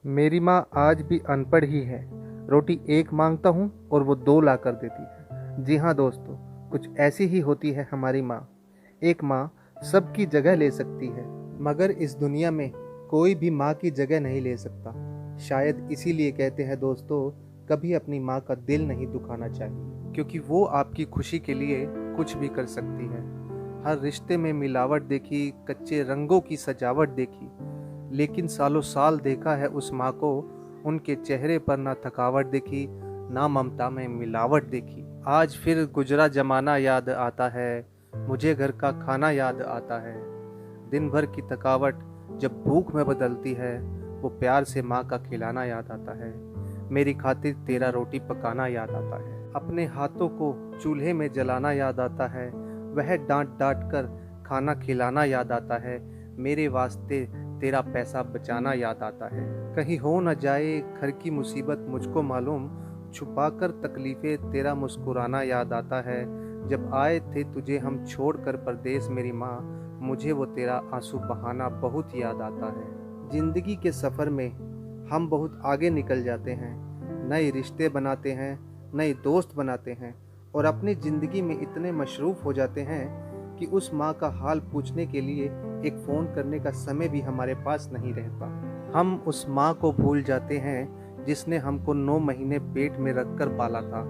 मेरी माँ आज भी अनपढ़ ही है। रोटी एक मांगता हूँ और वो दो ला कर देती है। जी हाँ दोस्तों, कुछ ऐसी ही होती है हमारी माँ। एक माँ सबकी जगह ले सकती है, मगर इस दुनिया में कोई भी माँ की जगह नहीं ले सकता। शायद इसीलिए कहते हैं दोस्तों, कभी अपनी माँ का दिल नहीं दुखाना चाहिए, क्योंकि वो आपकी खुशी के लिए कुछ भी कर सकती है। हर रिश्ते में मिलावट देखी, कच्चे रंगों की सजावट देखी, लेकिन सालों साल देखा है उस माँ को। उनके चेहरे पर ना थकावट देखी, ना ममता में मिलावट देखी। आज फिर गुजरा जमाना याद आता है, मुझे घर का खाना याद आता है। दिन भर की थकावट जब भूख में बदलती है, वो प्यार से माँ का खिलाना याद आता है। मेरी खातिर तेरा रोटी पकाना याद आता है। अपने हाथों को चूल्हे में जलाना याद आता है। वह डांट डांट कर खाना खिलाना याद आता है। मेरे वास्ते तेरा पैसा बचाना याद आता है। कहीं हो न जाए घर की मुसीबत मुझको मालूम, छुपाकर तकलीफें तेरा मुस्कुराना याद आता है। जब आए थे तुझे हम छोड़कर परदेस मेरी माँ, मुझे वो तेरा आंसू बहाना बहुत याद आता है। जिंदगी के सफ़र में हम बहुत आगे निकल जाते हैं, नए रिश्ते बनाते हैं, नए दोस्त बनाते हैं, और अपनी ज़िंदगी में इतने मशरूफ़ हो जाते हैं कि उस माँ का हाल पूछने के लिए एक फ़ोन करने का समय भी हमारे पास नहीं रहता। हम उस माँ को भूल जाते हैं जिसने हमको 9 महीने पेट में रखकर पाला था।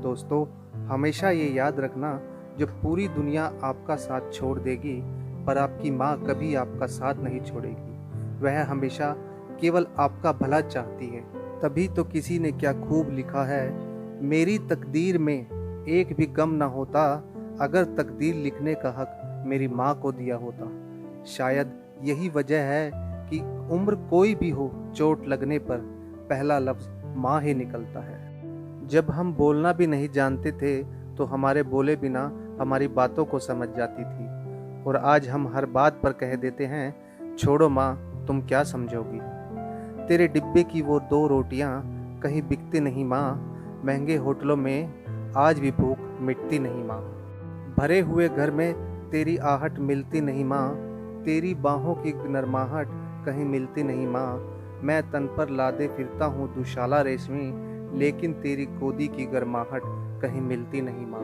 दोस्तों, हमेशा ये याद रखना, जब पूरी दुनिया आपका साथ छोड़ देगी, पर आपकी माँ कभी आपका साथ नहीं छोड़ेगी। वह हमेशा केवल आपका भला चाहती है। तभी तो किसी ने क्या खूब लिखा है, मेरी तकदीर में एक भी गम ना होता, अगर तकदीर लिखने का हक मेरी माँ को दिया होता। शायद यही वजह है कि उम्र कोई भी हो, चोट लगने पर पहला लफ्ज़ माँ ही निकलता है। जब हम बोलना भी नहीं जानते थे, तो हमारे बोले बिना हमारी बातों को समझ जाती थी, और आज हम हर बात पर कह देते हैं, छोड़ो माँ, तुम क्या समझोगी। तेरे डिब्बे की वो 2 रोटियां कहीं बिकती नहीं माँ, महंगे होटलों में आज भी भूख मिटती नहीं माँ। भरे हुए घर में तेरी आहट मिलती नहीं माँ, तेरी बाहों की नरमाहट कहीं मिलती नहीं माँ। मैं तन पर लादे फिरता हूँ दुशाला रेशमी, लेकिन तेरी गोदी की गर्माहट कहीं मिलती नहीं माँ।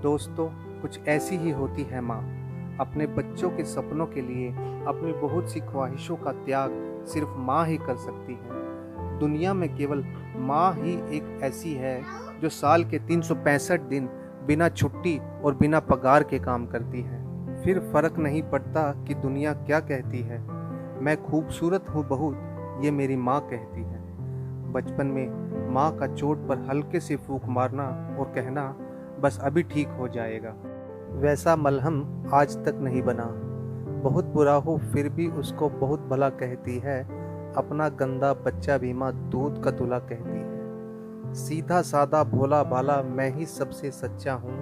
दोस्तों, कुछ ऐसी ही होती है माँ। अपने बच्चों के सपनों के लिए अपनी बहुत सी ख्वाहिशों का त्याग सिर्फ माँ ही कर सकती है। दुनिया में केवल माँ ही एक ऐसी है जो साल के 365 दिन बिना छुट्टी और बिना पगार के काम करती है। फिर फर्क नहीं पड़ता कि दुनिया क्या कहती है, मैं खूबसूरत हूँ बहुत, ये मेरी माँ कहती है। बचपन में माँ का चोट पर हल्के से फूंक मारना और कहना, बस अभी ठीक हो जाएगा, वैसा मलहम आज तक नहीं बना। बहुत बुरा हो फिर भी उसको बहुत भला कहती है। अपना गंदा बच्चा भी माँ दूध का दूल्हा कहती है। सीधा सादा भोला भाला मैं ही सबसे सच्चा हूँ,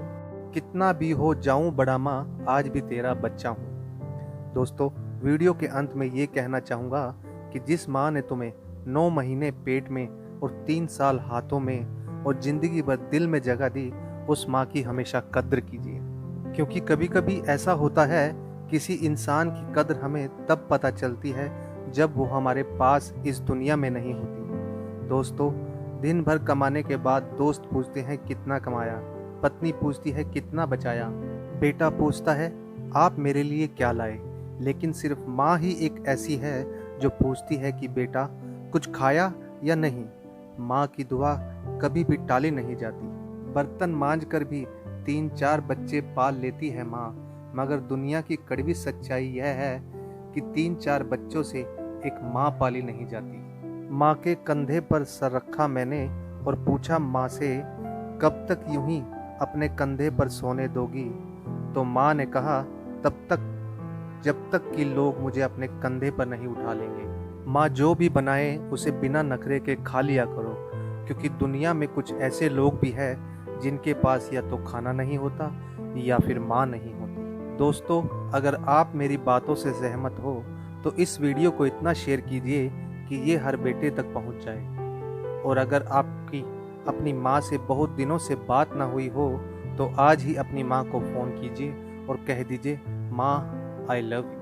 कितना भी हो जाऊं बड़ा माँ, आज भी तेरा बच्चा हूँ। दोस्तों, वीडियो के अंत में ये कहना चाहूँगा कि जिस माँ ने तुम्हें 9 महीने पेट में और 3 साल हाथों में और ज़िंदगी भर दिल में जगह दी, उस माँ की हमेशा कद्र कीजिए। क्योंकि कभी कभी ऐसा होता है, किसी इंसान की कद्र हमें तब पता चलती है जब वो हमारे पास इस दुनिया में नहीं होती। दोस्तों, दिन भर कमाने के बाद दोस्त पूछते हैं कितना कमाया, पत्नी पूछती है कितना बचाया, बेटा पूछता है आप मेरे लिए क्या लाए। लेकिन सिर्फ माँ ही एक ऐसी है जो पूछती है कि बेटा कुछ खाया या नहीं। माँ की दुआ कभी भी टाली नहीं जाती। बर्तन मांज कर भी 3-4 बच्चे पाल लेती है माँ, मगर दुनिया की कड़वी सच्चाई यह है कि 3-4 बच्चों से एक माँ पाली नहीं जाती। माँ के कंधे पर सर रखा मैंने और पूछा माँ से, कब तक यूं ही अपने कंधे पर सोने दोगी। तो माँ ने कहा, तब तक जब तक कि लोग मुझे अपने कंधे पर नहीं उठा लेंगे। माँ जो भी बनाए उसे बिना नखरे के खा लिया करो, क्योंकि दुनिया में कुछ ऐसे लोग भी हैं जिनके पास या तो खाना नहीं होता या फिर माँ नहीं होती। दोस्तों, अगर आप मेरी बातों से सहमत हो तो इस वीडियो को इतना शेयर कीजिए कि ये हर बेटे तक पहुंच जाए। और अगर आपकी अपनी माँ से बहुत दिनों से बात ना हुई हो, तो आज ही अपनी माँ को फ़ोन कीजिए और कह दीजिए, माँ आई लव यू।